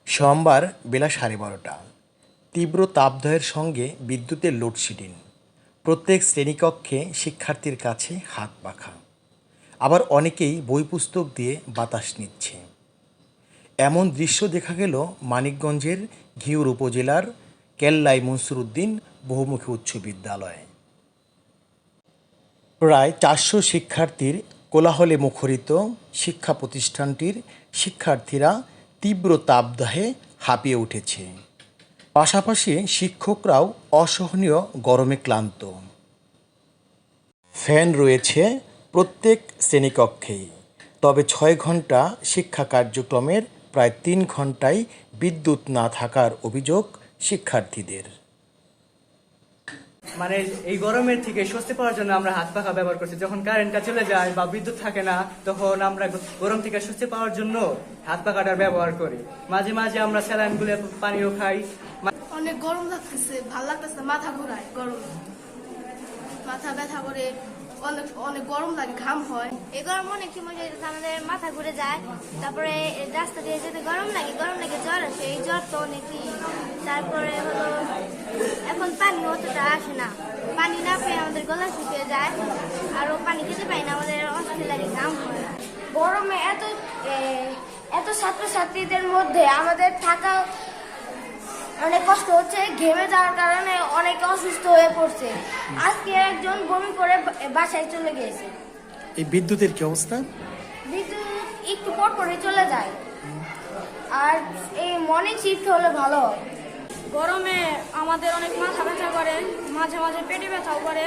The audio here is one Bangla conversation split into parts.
সোমবার বেলা 12:30। তীব্র তাপদাহের সঙ্গে বিদ্যুতের লোডশেডিং। প্রত্যেক শ্রেণীকক্ষে শিক্ষার্থীর কাছে হাত পাখা। আবার অনেকেই বই পুস্তক দিয়ে বাতাস নিচ্ছে। এমন দৃশ্য দেখা গেল মানিকগঞ্জের ঘিওর উপজেলার কেল্লাই মনসুর উদ্দিন বহুমুখী উচ্চ বিদ্যালয়ে। প্রায় 400 শিক্ষার্থীর কোলাহলে মুখরিত শিক্ষা প্রতিষ্ঠানটির শিক্ষার্থীরা তীব্র তাপদাহে হাঁপিয়ে উঠেছে। পাশাপাশি শিক্ষকরাও অসহনীয় গরমে ক্লান্ত। ফ্যান রয়েছে প্রত্যেক শ্রেণীকক্ষেই, তবে 6 ঘন্টা শিক্ষা কার্যক্রমের প্রায় 3 ঘন্টায় বিদ্যুৎ না থাকার অভিযোগ শিক্ষার্থীদের। মানে এই গরমের থেকে স্বস্তি পাওয়ার জন্য আমরা হাত পাখা ব্যবহার করছি। যখন কারেন্টটা চলে যায় বা বিদ্যুৎ থাকে না, তখন আমরা গরম থেকে স্বস্তি পাওয়ার জন্য হাত পাখাটার ব্যবহার করি। মাঝে মাঝে আমরা স্যালাইন গুলে পানিও খাই। অনেক গরম লাগতেছে, ভালো লাগতেছে, মাথা ঘোরায়, গরম মাথা ব্যথা করে, অনেক অনেক গরম লাগে, ঘাম হয়। এই গরম অনেক সময় আমাদের মাথা ঘুরে যায়, তারপরে রাস্তা দিয়ে যেতে গরম লাগে জ্বর আসে, এই জ্বর তো অনেকই। তারপরে হলো এখন পানি অতটা আসে না, পানি না পেয়ে আমাদের গলা শুকিয়ে যায়, আরো পানি খেতে পাই না, আমাদের অস্থির লাগে, ঘাম হয়। গরমে এত ছাত্রছাত্রীদের মধ্যে আমাদের থাকা অনেক কষ্ট হচ্ছে। ঘেমে যাওয়ার কারণে অনেকে অসুস্থ হয়ে পড়ছে। আজকে একজন বমি করে বাসায় চলে গিয়েছে। এই বিদ্যুতের কি অবস্থা? বিদ্যুৎ একটু পর পরে চলে যায়, আর এই মর্নিং শিফট হলে ভালো হয়। গরমে আমাদের অনেক মাথা ব্যথা করে, মাঝে মাঝে পেটে ব্যথাও করে,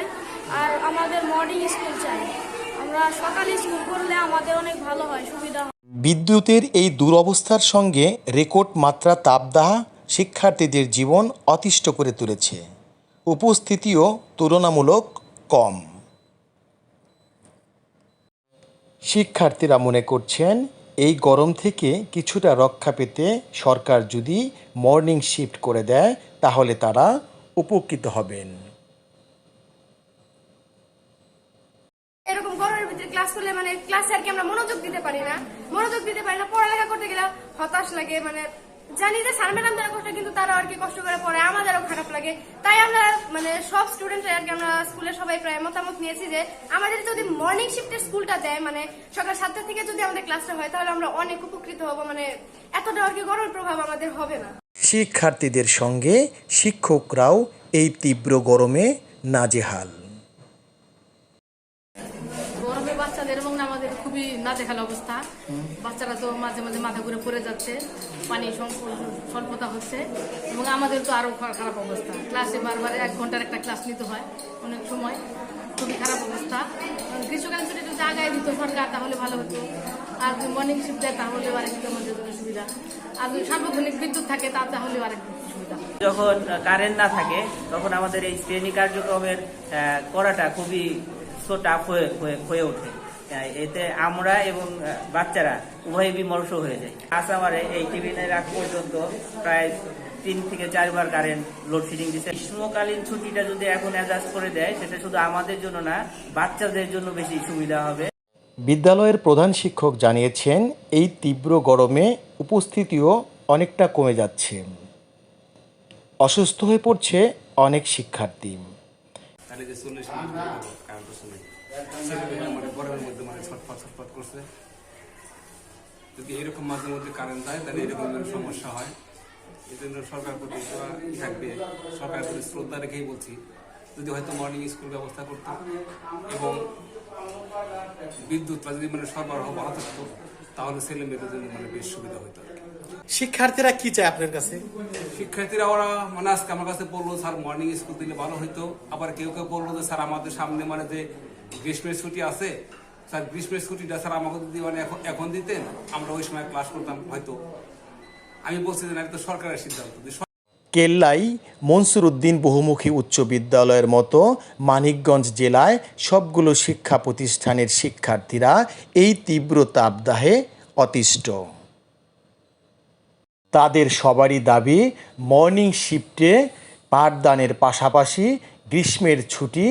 আর আমাদের মর্নিং স্কুল চাই। আমরা সকালে স্কুল করলে আমাদের অনেক ভালো হয়, সুবিধা হয়। বিদ্যুতের এই দুরবস্থার সঙ্গে রেকর্ড মাত্রা তাপদাহ শিক্ষার্থীদের জীবন অতিষ্ঠ করে তুলেছে। উপস্থিতিও তুলনামূলক কম। শিক্ষার্থীরা মনে করছেন, এই গরম থেকে কিছুটা রক্ষা পেতে সরকার যদি মর্নিং শিফট করে দেয় তাহলে তারা উপকৃত হবেন। এরকম গরমের ভিতরে ক্লাস করলে মানে ক্লাসে আর কি আমরা মনোযোগ দিতে পারি না, পড়ালেখা করতে গেলে হতাশ লাগে। মানে জানি যে স্যার ম্যাডাম যারা কষ্ট, কিন্তু তারা আর কি কষ্ট করে পড়ে, আমাদেরও খারাপ লাগে। তাই আমরা মানে সব স্টুডেন্টরা আর কি আমরা স্কুলে সবাই প্রায় মতামত নিয়েছি যে আমাদের যদি মর্নিং শিফটের স্কুলটা দেয়, মানে সকাল 7টা থেকে যদি আমাদের ক্লাসটা হয়, তাহলে আমরা অনেক উপকৃত হব। মানে এতটা আর কি গরমের প্রভাব আমাদের হবে না। শিক্ষার্থীদের সঙ্গে শিক্ষকরাও এই তীব্র গরমে নাজেহাল। গরমে বাচ্চাদের এবং আমাদের খুবই নাজেহাল অবস্থা। বাচ্চারা তো মাঝে মাঝে মাথা ঘুরে পড়ে যাচ্ছে, পানি স্বল্পতা হচ্ছে, এবং আমাদের তো আরো খারাপ অবস্থা। ক্লাসে বারবার 1 ঘন্টার একটা ক্লাস নিতে হয়, অনেক সময় খুবই খারাপ অবস্থা। গ্রীষ্মকালীন ছুটি যদি আগায় দিত সরকার তাহলে ভালো হতো, আর যদি মর্নিং শিফট দেয় তাহলে আরেকটু আমাদের জন্য সুবিধা, আর যদি সার্বক্ষণিক বিদ্যুৎ থাকে তাহলে আরেকটু সুবিধা। যখন কারেন্ট না থাকে তখন আমাদের এই শ্রেণী কার্যক্রমের করাটা খুবই টাফ হয়ে ওঠে। এতে আমরা এবং বাচ্চারা উভয় বিমর্ষ হয়ে যায়। আসামারে এই টিফিনের আগ পর্যন্ত প্রায় 3 থেকে 4 বার কারেন্ট লোডশেডিং দিচ্ছে। গ্রীষ্মকালীন ছুটিটা যদি এখন অ্যাডজাস্ট করে দেয়, সেটা শুধু আমাদের জন্য না, বাচ্চাদের জন্য বেশি সুবিধা হবে। বিদ্যালয়ের প্রধান শিক্ষক জানিয়েছেন, এই তীব্র গরমে উপস্থিতিও অনেকটা কমে যাচ্ছে। অসুস্থ হয়ে পড়ছে অনেক শিক্ষার্থী। গরমের মধ্যে ছটফট করছে। যদি এরকম মাঝে মধ্যে কারেন্ট দেয় তাহলে এরকম সমস্যা হয়। এই জন্য সরকার প্রতি থাকবে, সরকারের প্রতি শ্রদ্ধা রেখেই বলছি, যদি হয়তো মর্নিং স্কুল ব্যবস্থা করতো এবং বিদ্যুৎ যদি সরবরাহ বহাল থাকতো, তাহলে ছেলে মেয়েদের জন্য বেশ সুবিধা হতো। শিক্ষার্থীরা কি চায় আপনার কাছে? শিক্ষার্থীরা ওরা আজকে আমার কাছে বললো, স্যার মর্নিং স্কুল দিলে ভালো হইতো। আবার কেউ কেউ বললো যে স্যার আমাদের সামনে যে গ্রীষ্মের ছুটি আছে, স্যার গ্রীষ্মের ছুটিটা স্যার আমাকে যদি এখন দিতেন, আমরা ওই সময় ক্লাস করতাম হয়তো। আমি বলছি যে না, এটা তো সরকারের সিদ্ধান্ত। কেল্লাই মনসুর উদ্দিন বহুমুখী উচ্চ বিদ্যালয়ের মতো মানিকগঞ্জ জেলায় সবগুলো শিক্ষা প্রতিষ্ঠানের শিক্ষার্থীরা এই তীব্র তাপদাহে অতিষ্ঠ। তাদের সবারই দাবি, মর্নিং শিফটে পাঠদানের পাশাপাশি গ্রীষ্মের ছুটি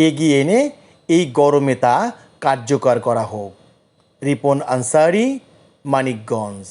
এগিয়ে এনে এই গরমে তা কার্যকর করা হোক। রিপন আনসারি, মানিকগঞ্জ।